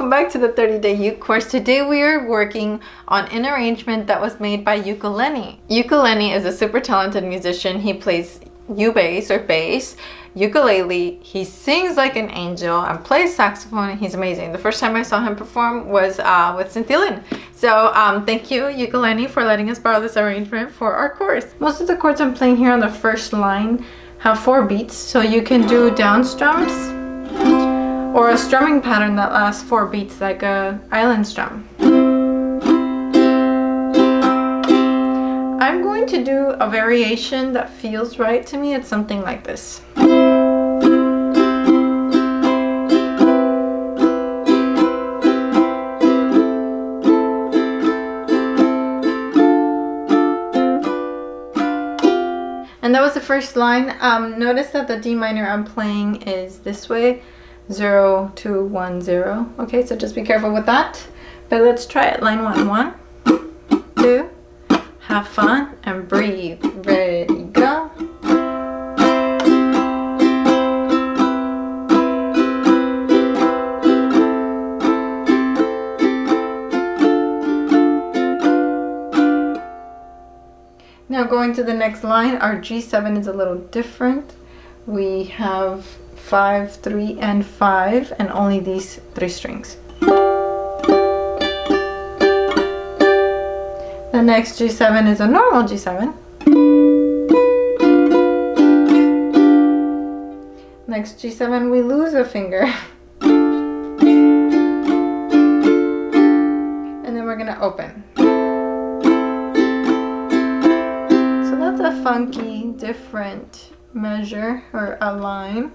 welcome back to the 30-day uke course. Today we are working on an arrangement that was made by Ukulele. Ukulele is a super talented musician. He plays bass or bass, ukulele, he sings like an angel and plays saxophone, and he's amazing. The first time I saw him perform was with Cynthia Lynn. So thank you, Ukulele, for letting us borrow this arrangement for our course. Most of the chords I'm playing here on the first line have 4 beats, so you can do down strums or a strumming pattern that lasts 4 beats, like a island strum. I'm going to do a variation that feels right to me. It's something like this. And that was the first line. Notice that the D minor I'm playing is this way, 0, 2, 1, 0. Okay, so just be careful with that. But let's try it. Line 1, 1, 2. Have fun and breathe. Ready, go. Now going to the next line, our G7 is a little different. We have 5, 3, and 5, and only these 3 strings. The next G7 is a normal G7. Next G7 we lose a finger. And then we're gonna open. So that's a funky, different measure or a line.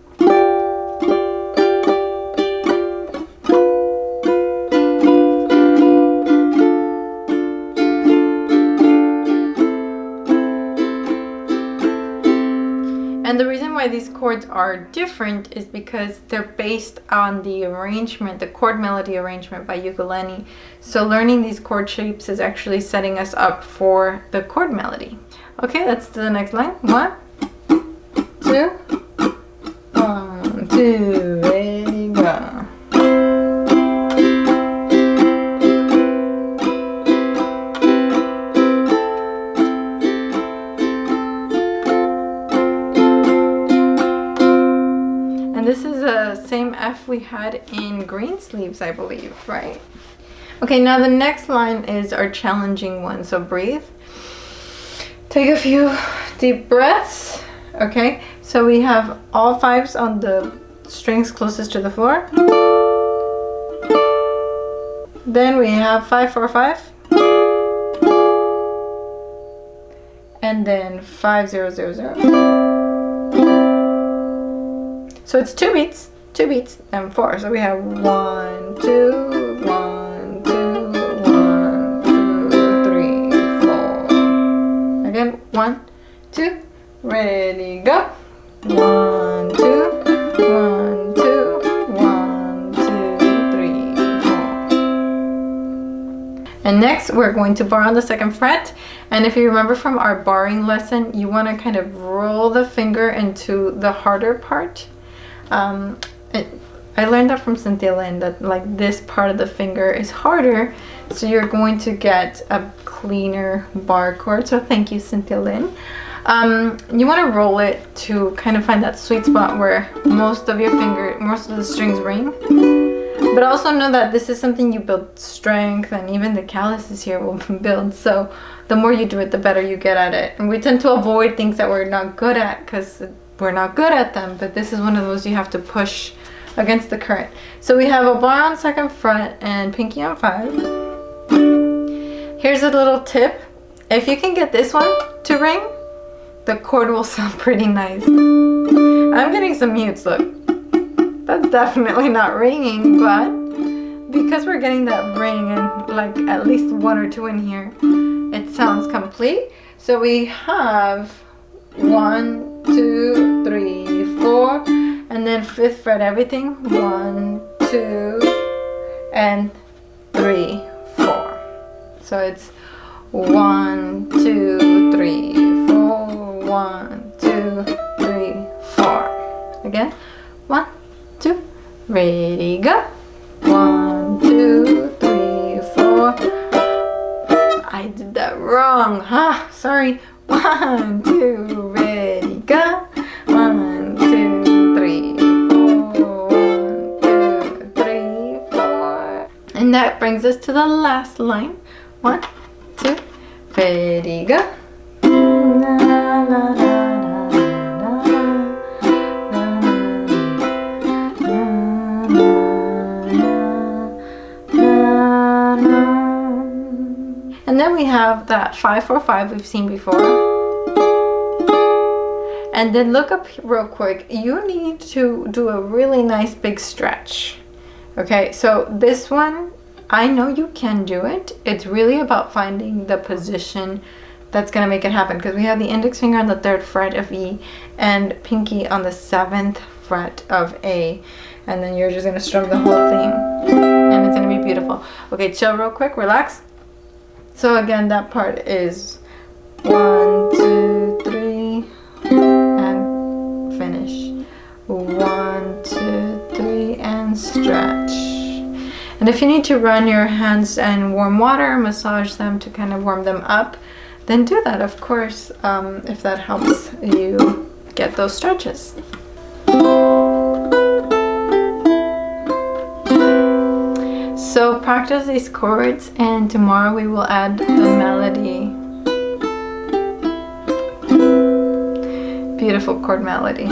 And the reason why these chords are different is because they're based on the arrangement, the chord melody arrangement by Ukulele. So learning these chord shapes is actually setting us up for the chord melody. Okay, let's do the next line. 1, 2, 1, 2, ready, go. And this is the same F we had in Greensleeves, I believe, right? Okay, now the next line is our challenging one, so breathe. Take a few deep breaths. Okay, so we have all 5s on the strings closest to the floor. Then we have 5, 4, 5. And then 5, 0, 0, 0. So it's 2 beats, and 4. So we have 1, 2, 1, 2, 1, 2, 3, 4. Again, 1, 2, ready, go. 1, 2, 1, 2, 1, 2, 3, 4. And next we're going to bar on the 2nd fret. And if you remember from our barring lesson, you want to kind of roll the finger into the harder part. I learned that from Cynthia Lynn, that like this part of the finger is harder, so you're going to get a cleaner bar chord. So thank you, Cynthia Lynn. You want to roll it to kind of find that sweet spot where most of the strings ring. But also know that this is something you build strength, and even the calluses here will build. So the more you do it, the better you get at it. And we tend to avoid things that we're not good at because we're not good at them, but this is one of those you have to push against the current. So we have a bar on 2nd fret and pinky on 5. Here's a little tip. If you can get this one to ring, the chord will sound pretty nice. I'm getting some mutes, look. That's definitely not ringing, but because we're getting that ring and like at least 1 or 2 in here, it sounds complete. So we have 1, 2, 3, 4, and then 5th fret everything. 1, 2, and 3, 4. So it's 1, 2, 3, 4. 1, 2, 3, 4. Again. 1, 2, ready, go. 1, 2. Wrong. Sorry. 1, 2, ready, go. 1, 2, 3, 4. 1, 2, 3, 4. And that brings us to the last line. 1, 2, ready, go. La, la, la, la, la, la, la. And then we have that 5-4-5 we've seen before. And then look up real quick. You need to do a really nice big stretch. Okay, so this one, I know you can do it. It's really about finding the position that's gonna make it happen, because we have the index finger on the 3rd fret of E and pinky on the 7th fret of A. And then you're just gonna strum the whole thing and it's gonna be beautiful. Okay, chill real quick, relax. So again, that part is 1, 2, 3, and finish. 1, 2, 3, and stretch. And if you need to run your hands in warm water, massage them to kind of warm them up, then do that, of course, if that helps you get those stretches. So practice these chords, and tomorrow we will add the melody. Beautiful chord melody.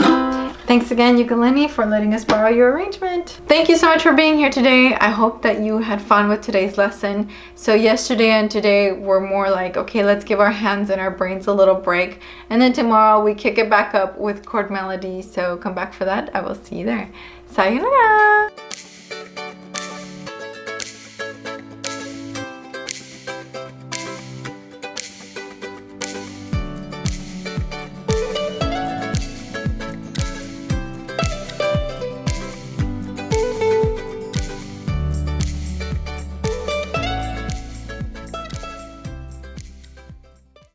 Thanks again, Ukulele, for letting us borrow your arrangement. Thank you so much for being here today. I hope that you had fun with today's lesson. So yesterday and today were more like, okay, let's give our hands and our brains a little break. And then tomorrow we kick it back up with chord melody. So come back for that. I will see you there. Sayonara!